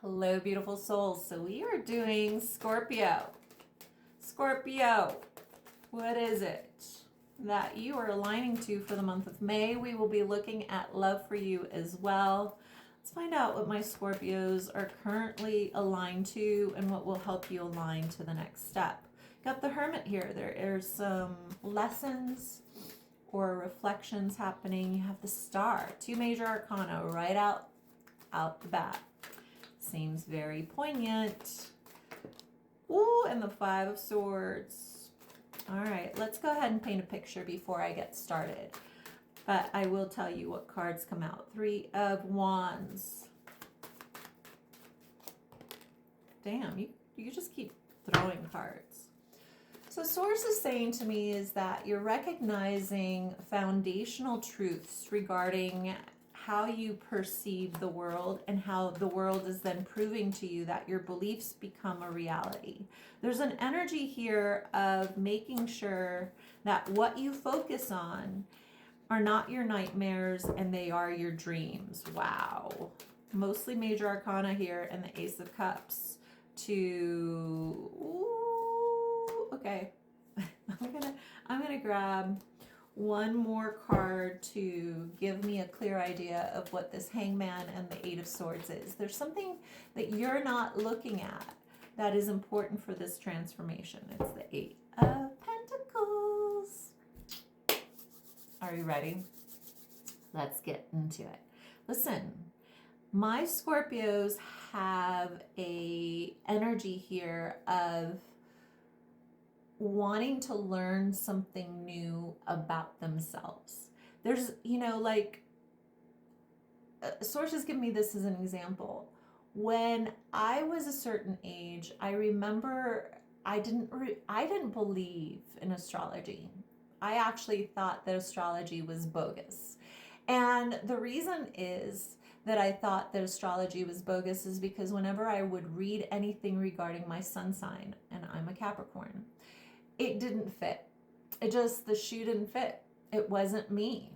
Hello, beautiful souls. So we are doing Scorpio. Scorpio, what is it that you are aligning to for the month of May? We will be looking at love for you as well. Let's find out what my Scorpios are currently aligned to and what will help you align to the next step. Got the Hermit here. There are some lessons or reflections happening. You have the Star, two major arcana right out the bat. Seems very poignant. Ooh, and the Five of Swords. All right, let's go ahead and paint a picture before I get started. But I will tell you what cards come out. Three of Wands. Damn, you just keep throwing cards. So Source is saying to me is that you're recognizing foundational truths regarding how you perceive the world and how the world is then proving to you that your beliefs become a reality. There's an energy here of making sure that what you focus on are not your nightmares and they are your dreams. Wow. Mostly major arcana here and the Ace of Cups okay. I'm gonna grab one more card to give me a clear idea of what this Hangman and the Eight of Swords is. There's something that you're not looking at that is important for this transformation. It's the Eight of Pentacles. Are you ready? Let's get into it. Listen, my Scorpios have a energy here of wanting to learn something new about themselves. There's, sources give me this as an example. When I was a certain age, I remember I didn't believe in astrology. I actually thought that astrology was bogus. And the reason is that I thought that astrology was bogus is because whenever I would read anything regarding my sun sign, and I'm a Capricorn, it didn't fit. The shoe didn't fit. It wasn't me.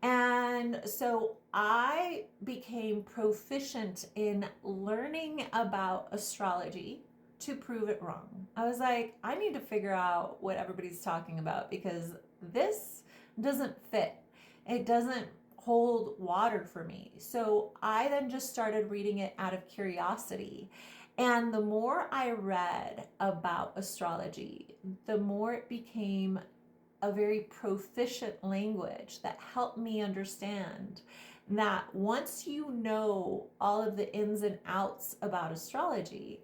And so I became proficient in learning about astrology to prove it wrong. I was like, I need to figure out what everybody's talking about because this doesn't fit. It doesn't hold water for me. So I then just started reading it out of curiosity. And the more I read about astrology, the more it became a very proficient language that helped me understand that once you know all of the ins and outs about astrology,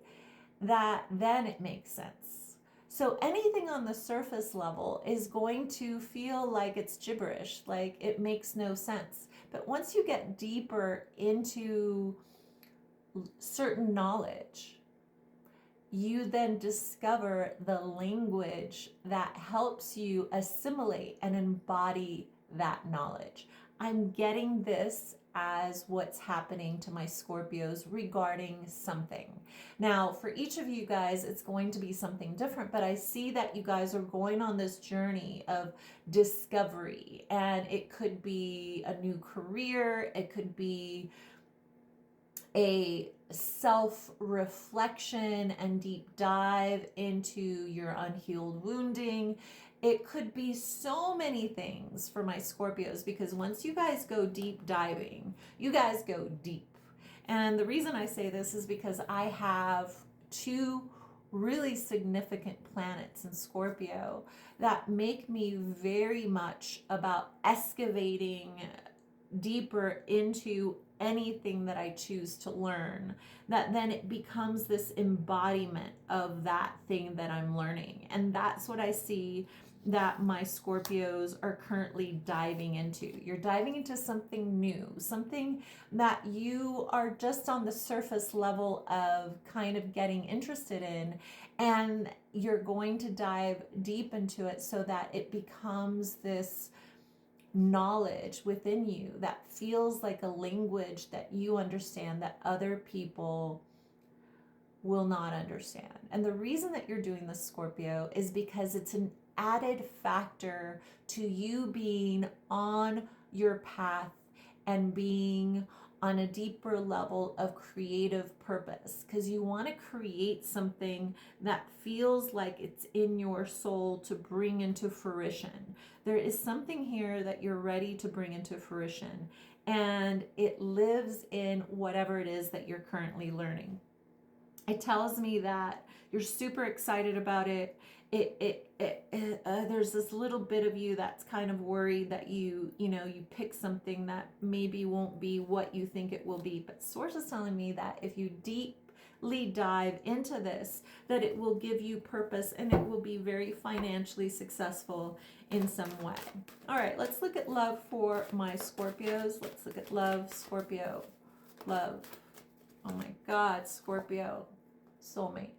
that then it makes sense. So anything on the surface level is going to feel like it's gibberish, like it makes no sense. But once you get deeper into certain knowledge, you then discover the language that helps you assimilate and embody that knowledge. I'm getting this as what's happening to my Scorpios regarding something. Now, for each of you guys, it's going to be something different, but I see that you guys are going on this journey of discovery, and it could be a new career, it could be a self-reflection and deep dive into your unhealed wounding. It could be so many things for my Scorpios because once you guys go deep diving, you guys go deep. And the reason I say this is because I have two really significant planets in Scorpio that make me very much about excavating deeper into anything that I choose to learn, that then it becomes this embodiment of that thing that I'm learning. And that's what I see that my Scorpios are currently diving into. You're diving into something new, something that you are just on the surface level of kind of getting interested in, and you're going to dive deep into it so that it becomes this knowledge within you that feels like a language that you understand that other people will not understand. And the reason that you're doing this, Scorpio, is because it's an added factor to you being on your path and being on a deeper level of creative purpose, because you want to create something that feels like it's in your soul to bring into fruition. There is something here that you're ready to bring into fruition, and it lives in whatever it is that you're currently learning. It tells me that you're super excited about it. There's this little bit of you that's kind of worried that you pick something that maybe won't be what you think it will be. But Source is telling me that if you deeply dive into this, that it will give you purpose and it will be very financially successful in some way. All right, let's look at love for my Scorpios. Let's look at love, Scorpio, love. Oh my God, Scorpio, soulmate.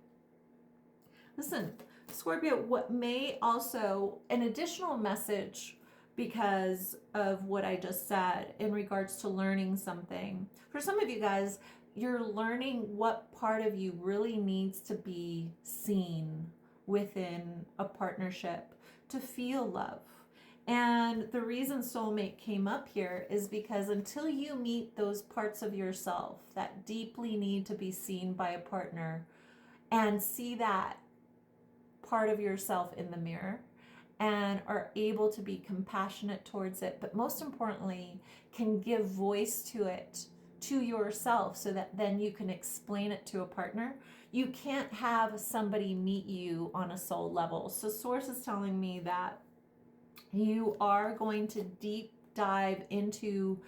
Listen, Scorpio, what may also, an additional message because of what I just said in regards to learning something. For some of you guys, you're learning what part of you really needs to be seen within a partnership to feel love. And the reason soulmate came up here is because until you meet those parts of yourself that deeply need to be seen by a partner and see that part of yourself in the mirror and are able to be compassionate towards it, but most importantly, can give voice to it, to yourself, so that then you can explain it to a partner. You can't have somebody meet you on a soul level. So Source is telling me that you are going to deep dive into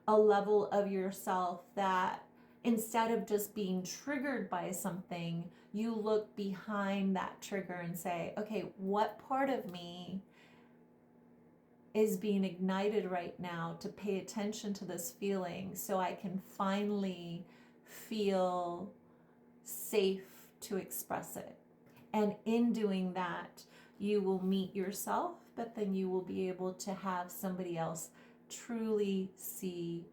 a level of yourself that instead of just being triggered by something, you look behind that trigger and say, okay, what part of me is being ignited right now to pay attention to this feeling so I can finally feel safe to express it. And in doing that, you will meet yourself, but then you will be able to have somebody else truly see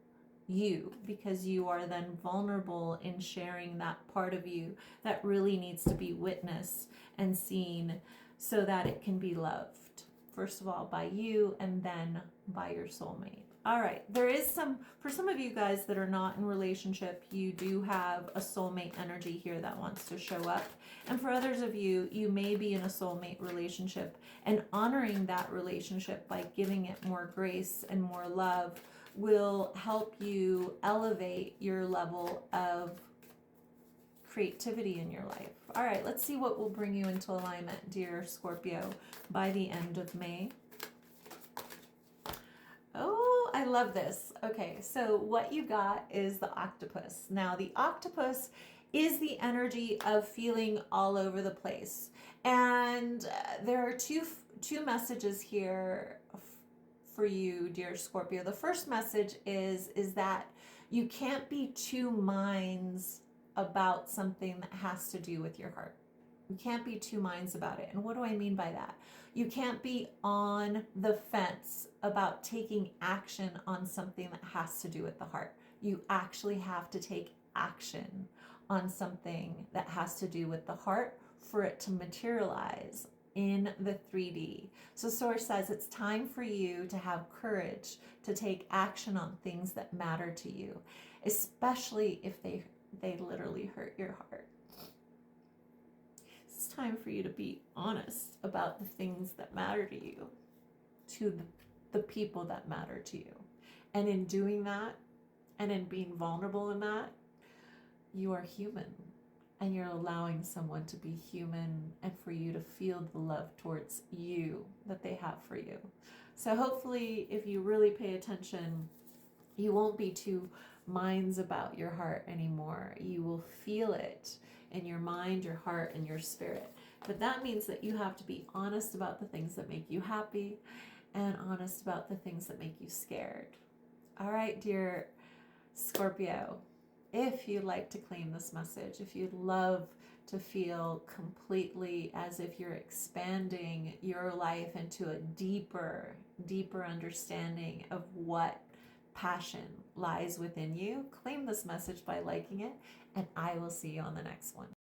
you, because you are then vulnerable in sharing that part of you that really needs to be witnessed and seen so that it can be loved, first of all by you and then by your soulmate. All right, there is some, for some of you guys that are not in relationship, you do have a soulmate energy here that wants to show up. And for others of you, you may be in a soulmate relationship, and honoring that relationship by giving it more grace and more love will help you elevate your level of creativity in your life. All right, let's see what will bring you into alignment, dear Scorpio, by the end of May. Oh, I love this. Okay, so what you got is the octopus. Now, the octopus is the energy of feeling all over the place. And there are two messages here for you, dear Scorpio. The first message is that you can't be two minds about something that has to do with your heart. You can't be two minds about it. And what do I mean by that? You can't be on the fence about taking action on something that has to do with the heart. You actually have to take action on something that has to do with the heart for it to materialize in the 3D. So Source says it's time for you to have courage to take action on things that matter to you, especially if they literally hurt your heart. It's time for you to be honest about the things that matter to you, to the people that matter to you. And in doing that, and in being vulnerable in that, you are human. And you're allowing someone to be human and for you to feel the love towards you that they have for you. So hopefully, if you really pay attention, you won't be two minds about your heart anymore. You will feel it in your mind, your heart, and your spirit. But that means that you have to be honest about the things that make you happy and honest about the things that make you scared. All right, dear Scorpio. If you'd like to claim this message, if you'd love to feel completely as if you're expanding your life into a deeper understanding of what passion lies within you, claim this message by liking it, and I will see you on the next one.